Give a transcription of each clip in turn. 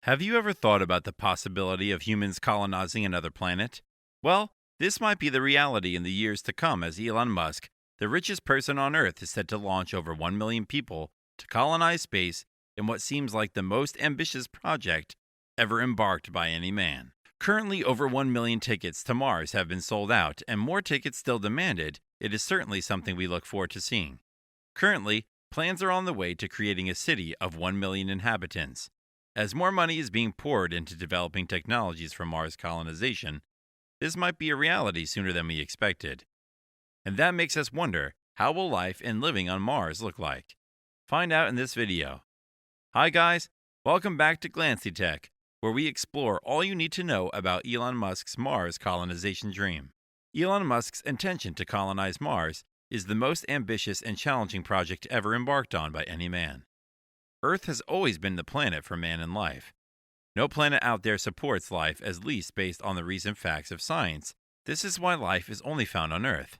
Have you ever thought about the possibility of humans colonizing another planet? Well, this might be the reality in the years to come as Elon Musk, the richest person on Earth, is set to launch over 1 million people to colonize space in what seems like the most ambitious project ever embarked by any man. Currently, over 1 million tickets to Mars have been sold out, and more tickets still demanded. It is certainly something we look forward to seeing. Currently, plans are on the way to creating a city of 1 million inhabitants. As more money is being poured into developing technologies for Mars colonization, this might be a reality sooner than we expected. And that makes us wonder, how will life and living on Mars look like? Find out in this video. Hi guys, welcome back to Glancy Tech, where we explore all you need to know about Elon Musk's Mars colonization dream. Elon Musk's intention to colonize Mars is the most ambitious and challenging project ever embarked on by any man. Earth has always been the planet for man and life. No planet out there supports life, at least based on the recent facts of science. This is why life is only found on Earth.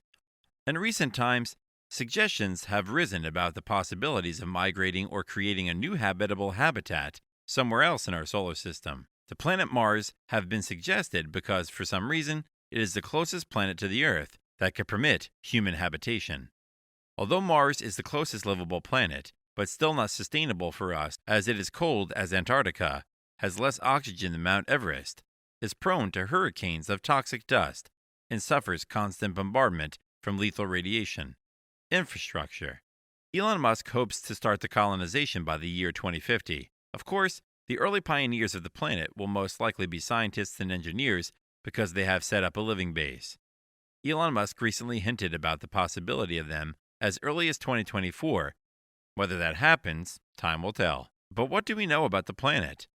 In recent times, suggestions have risen about the possibilities of migrating or creating a new habitable habitat somewhere else in our solar system. The planet Mars have been suggested because, for some reason, it is the closest planet to the Earth that could permit human habitation. Although Mars is the closest livable planet, but still not sustainable for us as it is cold as Antarctica, has less oxygen than Mount Everest, is prone to hurricanes of toxic dust, and suffers constant bombardment from lethal radiation. Infrastructure. Elon Musk hopes to start the colonization by the year 2050. Of course, the early pioneers of the planet will most likely be scientists and engineers because they have set up a living base. Elon Musk recently hinted about the possibility of them as early as 2024. Whether that happens, time will tell. But what do we know about the planet?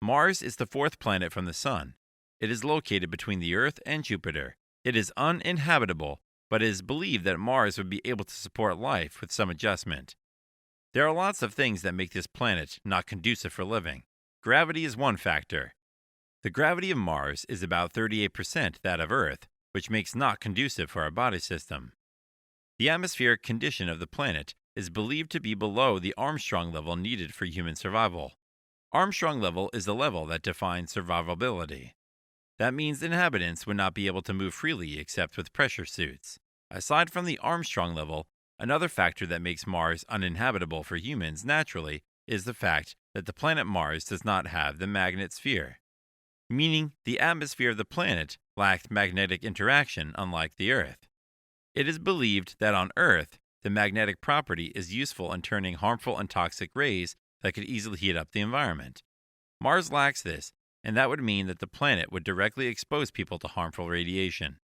Mars is the fourth planet from the Sun. It is located between the Earth and Jupiter. It is uninhabitable, but it is believed that Mars would be able to support life with some adjustment. There are lots of things that make this planet not conducive for living. Gravity is one factor. The gravity of Mars is about 38% that of Earth, which makes not conducive for our body system. The atmospheric condition of the planet is believed to be below the Armstrong level needed for human survival. Armstrong level is the level that defines survivability. That means inhabitants would not be able to move freely except with pressure suits. Aside from the Armstrong level, another factor that makes Mars uninhabitable for humans naturally is the fact that the planet Mars does not have the magnet sphere, meaning the atmosphere of the planet lacked magnetic interaction unlike the Earth. It is believed that on Earth, the magnetic property is useful in turning harmful and toxic rays that could easily heat up the environment. Mars lacks this, and that would mean that the planet would directly expose people to harmful radiation.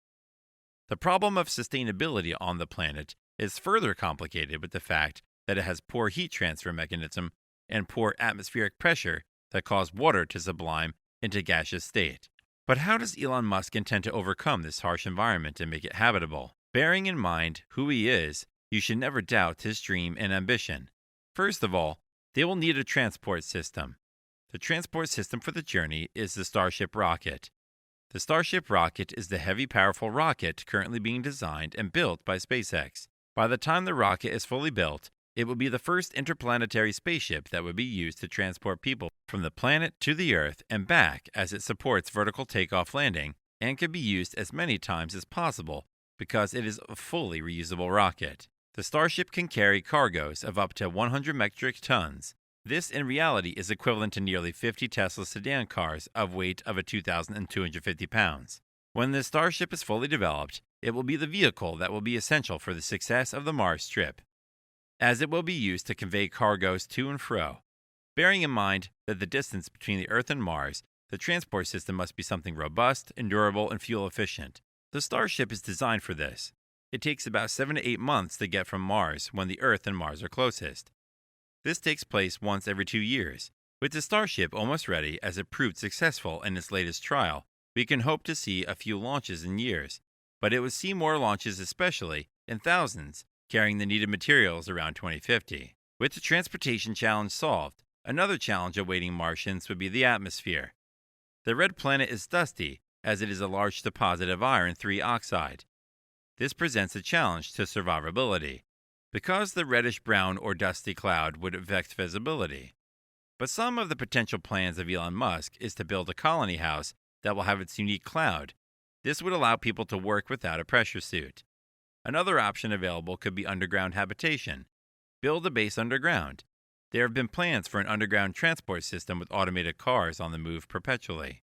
The problem of sustainability on the planet is further complicated with the fact that it has poor heat transfer mechanism and poor atmospheric pressure that cause water to sublime into gaseous state. But how does Elon Musk intend to overcome this harsh environment and make it habitable? Bearing in mind who he is, you should never doubt his dream and ambition. First of all, they will need a transport system. The transport system for the journey is the Starship rocket. The Starship rocket is the heavy, powerful rocket currently being designed and built by SpaceX. By the time the rocket is fully built, it will be the first interplanetary spaceship that would be used to transport people from the planet to the Earth and back, as it supports vertical takeoff landing and can be used as many times as possible because it is a fully reusable rocket. The Starship can carry cargoes of up to 100 metric tons. This in reality is equivalent to nearly 50 Tesla sedan cars of weight of 2,250 pounds. When the Starship is fully developed, it will be the vehicle that will be essential for the success of the Mars trip, as it will be used to convey cargoes to and fro. Bearing in mind that the distance between the Earth and Mars, the transport system must be something robust, endurable, and fuel efficient. The Starship is designed for this. It takes about 7 to 8 months to get from Mars when the Earth and Mars are closest. This takes place once every 2 years. With the Starship almost ready, as it proved successful in its latest trial, we can hope to see a few launches in years, but it would see more launches, especially in thousands, carrying the needed materials around 2050. With the transportation challenge solved, another challenge awaiting Martians would be the atmosphere. The red planet is dusty, as it is a large deposit of iron 3 oxide. This presents a challenge to survivability, because the reddish-brown or dusty cloud would affect visibility. But some of the potential plans of Elon Musk is to build a colony house that will have its unique cloud. This would allow people to work without a pressure suit. Another option available could be underground habitation. Build a base underground. There have been plans for an underground transport system with automated cars on the move perpetually.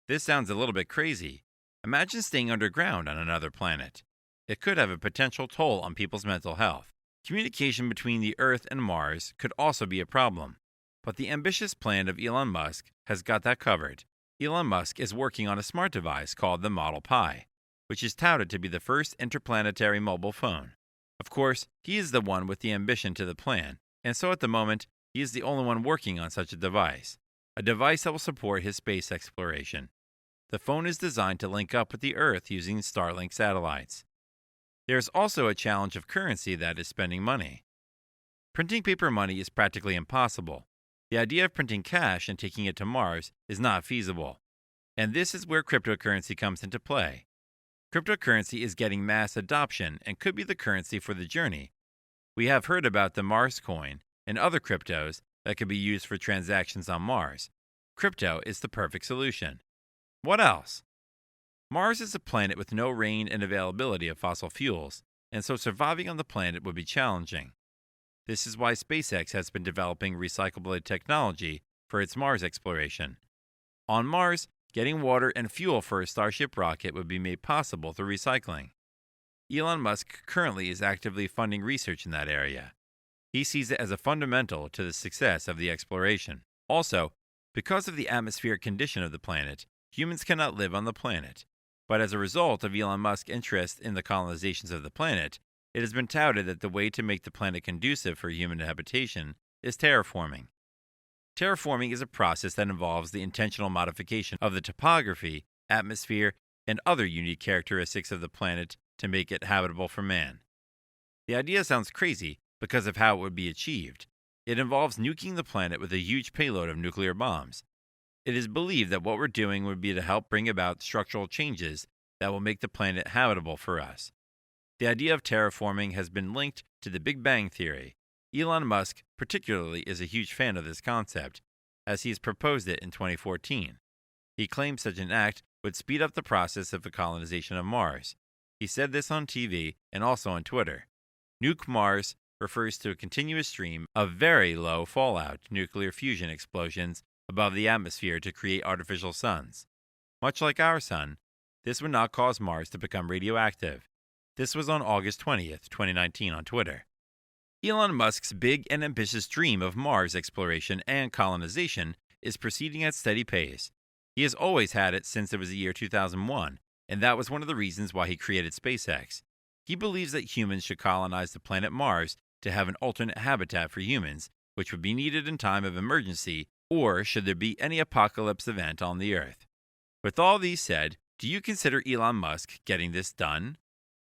This sounds a little bit crazy. Imagine staying underground on another planet. It could have a potential toll on people's mental health. Communication between the Earth and Mars could also be a problem. But the ambitious plan of Elon Musk has got that covered. Elon Musk is working on a smart device called the Model Pi, which is touted to be the first interplanetary mobile phone. Of course, he is the one with the ambition to the plan, and so at the moment, he is the only one working on such a device that will support his space exploration. The phone is designed to link up with the Earth using Starlink satellites. There is also a challenge of currency that is spending money. Printing paper money is practically impossible. The idea of printing cash and taking it to Mars is not feasible. And this is where cryptocurrency comes into play. Cryptocurrency is getting mass adoption and could be the currency for the journey. We have heard about the Mars coin and other cryptos that could be used for transactions on Mars. Crypto is the perfect solution. What else? Mars is a planet with no rain and availability of fossil fuels, and so surviving on the planet would be challenging. This is why SpaceX has been developing recyclable technology for its Mars exploration. On Mars, getting water and fuel for a Starship rocket would be made possible through recycling. Elon Musk currently is actively funding research in that area. He sees it as a fundamental to the success of the exploration. Also, because of the atmospheric condition of the planet, humans cannot live on the planet. But as a result of Elon Musk's interest in the colonizations of the planet, it has been touted that the way to make the planet conducive for human habitation is terraforming. Terraforming is a process that involves the intentional modification of the topography, atmosphere, and other unique characteristics of the planet to make it habitable for man. The idea sounds crazy because of how it would be achieved. It involves nuking the planet with a huge payload of nuclear bombs. It is believed that what we're doing would be to help bring about structural changes that will make the planet habitable for us. The idea of terraforming has been linked to the Big Bang Theory. Elon Musk, particularly, is a huge fan of this concept, as he has proposed it in 2014. He claims such an act would speed up the process of the colonization of Mars. He said this on TV and also on Twitter. Nuke Mars refers to a continuous stream of very low fallout nuclear fusion explosions above the atmosphere to create artificial suns. Much like our sun, this would not cause Mars to become radioactive. This was on August 20th, 2019 on Twitter. Elon Musk's big and ambitious dream of Mars exploration and colonization is proceeding at steady pace. He has always had it since it was the year 2001, and that was one of the reasons why he created SpaceX. He believes that humans should colonize the planet Mars to have an alternate habitat for humans, which would be needed in time of emergency or should there be any apocalypse event on the Earth. With all these said, do you consider Elon Musk getting this done?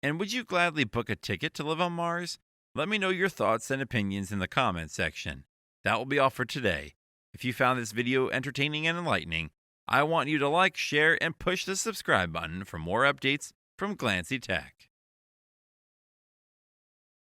And would you gladly book a ticket to live on Mars? Let me know your thoughts and opinions in the comments section. That will be all for today. If you found this video entertaining and enlightening, I want you to like, share, and push the subscribe button for more updates from Glancy Tech.